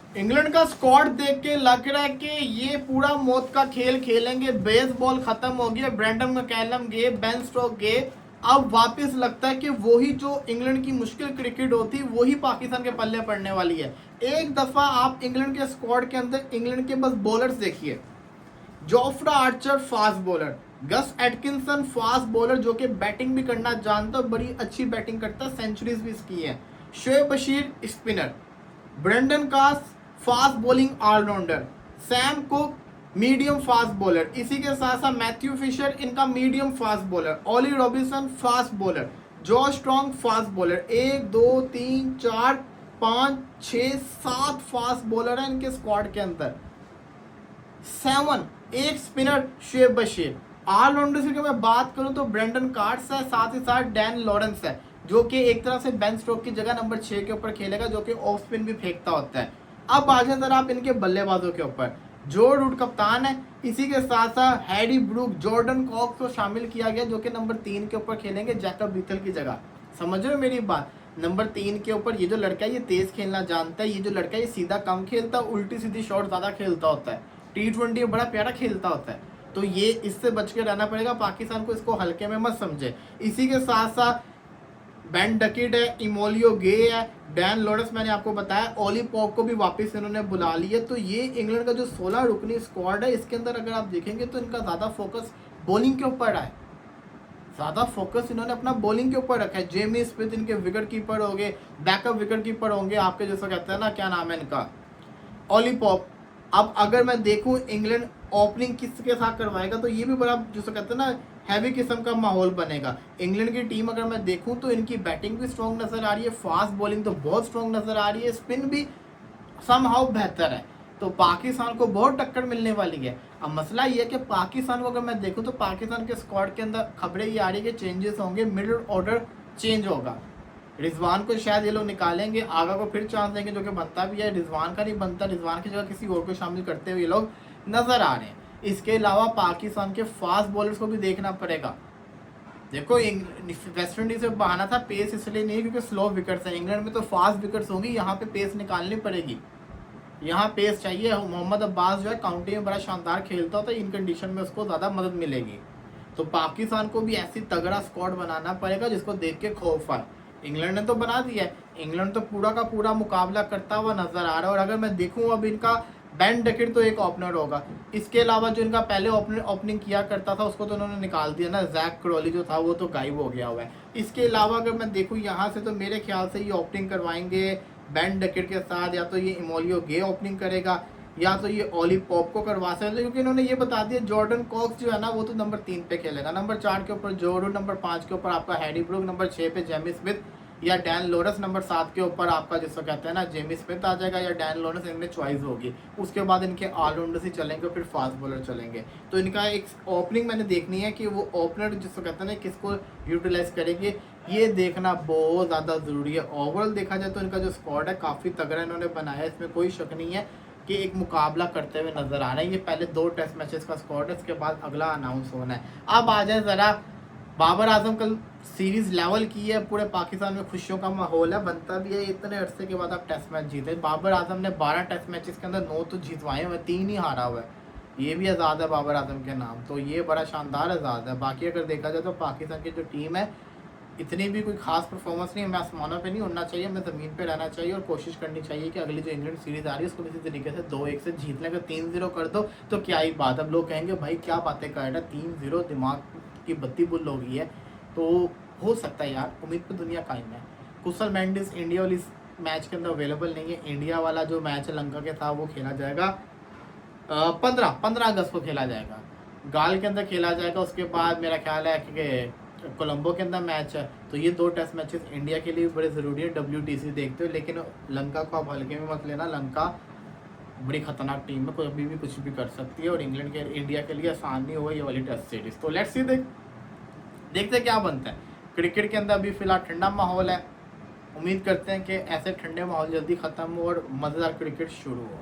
England का squad देख के लग रहा है कि ये पूरा मौत का खेल खेलेंगे। बेसबॉल खत्म हो गया, ब्रेंडन मैकलम गए, बेन स्टोक्स गए। अब वापस लगता है कि वही जो इंग्लैंड की मुश्किल क्रिकेट होती वही पाकिस्तान के पल्ले पड़ने वाली है। एक दफा आप इंग्लैंड के स्क्वाड के अंदर इंग्लैंड के बस बॉलर्स देखिए। Jofra Archer fast bowler, Gus Atkinson fast bowler जो कि बैटिंग भी करना जानता है, बड़ी अच्छी बैटिंग करता है, सेंचुरीज भी इसकी है। Shoaib Bashir spinner, Brendan Carse fast bowling allrounder, Sam Cook medium fast bowler, इसी के साथ साथ मैथ्यू फिशर इनका medium fast bowler, Ollie Robinson fast bowler, Josh Strong fast bowler. 1 2 3 4 5 6 7 fast bowler है इनके स्क्वाड के अंदर। 7 एक स्पिनर शोएब बशीर। ऑलराउंडर की मैं बात करूं तो ब्रेंडन कार्ट्स है, साथ ही साथ डैन लॉरेंस है जो कि एक तरह से बेन स्टोक्स की जगह नंबर 6 के ऊपर खेलेगा, जो कि ऑफ स्पिन भी फेंकता होता है। अब आ जाए जरा आप इनके बल्लेबाजों के ऊपर। जो रूट कप्तान है, इसी के साथ साथ हैरी ब्रूक, जॉर्डन कॉक्स को शामिल किया गया जो कि नंबर 3 के ऊपर खेलेंगे जैकब बीथल की जगह। समझ रहे हो मेरी बात? नंबर 3 के ऊपर ये जो लड़का है ये तेज खेलना जानता है, ये जो लड़का है ये सीधा कम खेलता है, उल्टी सीधी शॉट ज्यादा खेलता होता है, T20 बड़ा प्यारा खेलता होता है। तो ये इससे बच के रहना पड़ेगा पाकिस्तान को, इसको हल्के में मत समझे। इसी के साथ साथ बेन डकिट है, इमोलियो गे है, डैन लॉरेंस मैंने आपको बताया, ओली पॉप को भी वापस इन्होंने बुला लिया। तो ये इंग्लैंड का जो 16 रुकनी स्क्वाड है इसके अंदर अगर आप देखेंगे तो इनका ज़्यादा फोकस बॉलिंग के ऊपर है, ज़्यादा फोकस इन्होंने अपना बॉलिंग के ऊपर रखा है। जेमी स्मिथ इनके विकेट कीपर होंगे, बैकअप विकेट कीपर होंगे आपके, जैसा कहते हैं ना, क्या नाम है इनका, ओली पॉप। अब अगर मैं देखूं इंग्लैंड ओपनिंग किसके साथ करवाएगा तो ये भी बड़ा जिसे कहते हैं ना हैवी किस्म का माहौल बनेगा। इंग्लैंड की टीम अगर मैं देखूं तो इनकी बैटिंग भी स्ट्रॉन्ग नजर आ रही है, फास्ट बॉलिंग तो बहुत स्ट्रॉन्ग नजर आ रही है, स्पिन भी समहाउ बेहतर है। तो पाकिस्तान को बहुत टक्कर मिलने वाली है। अब मसला ये है कि पाकिस्तान को अगर मैं देखूं तो पाकिस्तान के स्क्वाड के अंदर खबरें ये आ रही है कि चेंजेस होंगे, मिडिल ऑर्डर चेंज होगा। रिजवान को शायद ये लोग निकालेंगे, आगा को फिर चांस देंगे जो कि बनता भी है, रिजवान का नहीं बनता, रिजवान की जगह किसी और को शामिल करते हुए ये लोग नजर आ रहे हैं। इसके अलावा पाकिस्तान के फास्ट बॉलर्स को भी देखना पड़ेगा। देखो वेस्ट इंडीज से बहाना था पेस इसलिए नहीं क्योंकि स्लो विकेट्स है, इंग्लैंड में तो फास्ट विकेट्स होंगी, यहाँ पे पेस निकालनी पड़ेगी, यहाँ पेस चाहिए। मोहम्मद अब्बास जो है काउंटी में बड़ा शानदार खेलता होता है, इन कंडीशन में उसको ज़्यादा मदद मिलेगी। तो पाकिस्तान को भी ऐसी तगड़ा स्क्वाड बनाना पड़ेगा जिसको देख के खौफ आए। इंग्लैंड ने तो बना दिया है, इंग्लैंड तो पूरा का पूरा मुकाबला करता हुआ नजर आ रहा है। और अगर मैं देखूं अब इनका बेन डकिट तो एक ओपनर होगा, इसके अलावा जो इनका पहले ओपनिंग किया करता था उसको तो उन्होंने निकाल दिया ना, जैक क्रॉली जो था वो तो गायब हो गया हुआ है। इसके अलावा अगर मैं देखूं यहाँ से तो मेरे ख्याल से ये ओपनिंग करवाएंगे बेन डकिट के साथ, या तो ये इमोलियो गे ओपनिंग करेगा या तो ये ओली पॉप को करवा सकते, क्योंकि इन्होंने ये बता दिया जॉर्डन कॉक्स जो है ना वो तो नंबर 3 पे खेलेगा, नंबर 4 के ऊपर जोरू, नंबर 5 के ऊपर आपका हैरी ब्रूक, नंबर 6 पे जेमी स्मिथ या डैन लॉरेंस, नंबर 7 के ऊपर आपका जिसको कहते हैं ना जेमी स्मिथ आ जाएगा या डैन लॉरेंस, इनमें चॉइस होगी। उसके बाद इनके ऑलराउंडर्स ही चलेंगे, फिर फास्ट बॉलर चलेंगे। तो इनका एक ओपनिंग मैंने देखनी है कि वो ओपनर जिसको कहते हैं ना किसको यूटिलाइज करेंगे, ये देखना बहुत ज़्यादा ज़रूरी है। ओवरऑल देखा जाए तो इनका जो स्क्वाड है काफ़ी तगड़ा इन्होंने बनाया है, इसमें कोई शक नहीं है कि एक मुकाबला करते हुए नजर आ रहे हैं। ये पहले 2 टेस्ट मैचेस का स्क्वाड है, इसके बाद अगला अनाउंस होना है। अब आ जाए ज़रा बाबर आजम कल सीरीज लेवल की है, पूरे पाकिस्तान में खुशियों का माहौल है, बनता भी है, इतने अरसे के बाद आप टेस्ट मैच जीते। बाबर आजम ने 12 टेस्ट मैचेस के अंदर 9 तो जीतवाए हुए, 3 ही हारा हुआ है, ये भी आज़ाद है बाबर आजम के नाम, तो ये बड़ा शानदार आज़ाद है। बाकी अगर देखा जाए तो पाकिस्तान की जो टीम है इतनी भी कोई खास परफॉर्मेंस नहीं है, हमें आसमानों पे नहीं उड़ना चाहिए, हमें ज़मीन पे रहना चाहिए और कोशिश करनी चाहिए कि अगली जो इंग्लैंड सीरीज आ रही है उसको किसी तरीके से 2-1 से जीत लें। अगर 3-0 कर दो तो क्या ही बात, अब लोग कहेंगे भाई क्या बातें कर रहा है, 3-0 दिमाग की बत्ती बुल हो गई है। तो हो सकता है यार, उम्मीद पर दुनिया कायम है। कुशल मेंडिस इंडिया वाली मैच के अंदर अवेलेबल नहीं है, इंडिया वाला जो मैच है लंका के था वो खेला जाएगा 15 अगस्त को खेला जाएगा, गाल के अंदर खेला जाएगा। उसके बाद मेरा ख्याल है कि कोलंबो के अंदर मैच है। तो ये 2 टेस्ट मैचेस इंडिया के लिए भी बड़े ज़रूरी है, WTC देखते हो। लेकिन लंका को आप हल्के में मत लेना, लंका बड़ी खतरनाक टीम है, कोई अभी भी कुछ भी कर सकती है और इंडिया के लिए आसान नहीं होगा ये वाली टेस्ट सीरीज। तो लेट्स सी, देखते क्या बनता है। क्रिकेट के अंदर अभी फिलहाल ठंडा माहौल है, उम्मीद करते हैं कि ऐसे ठंडे माहौल जल्दी ख़त्म हो और मज़ेदार क्रिकेट शुरू हो।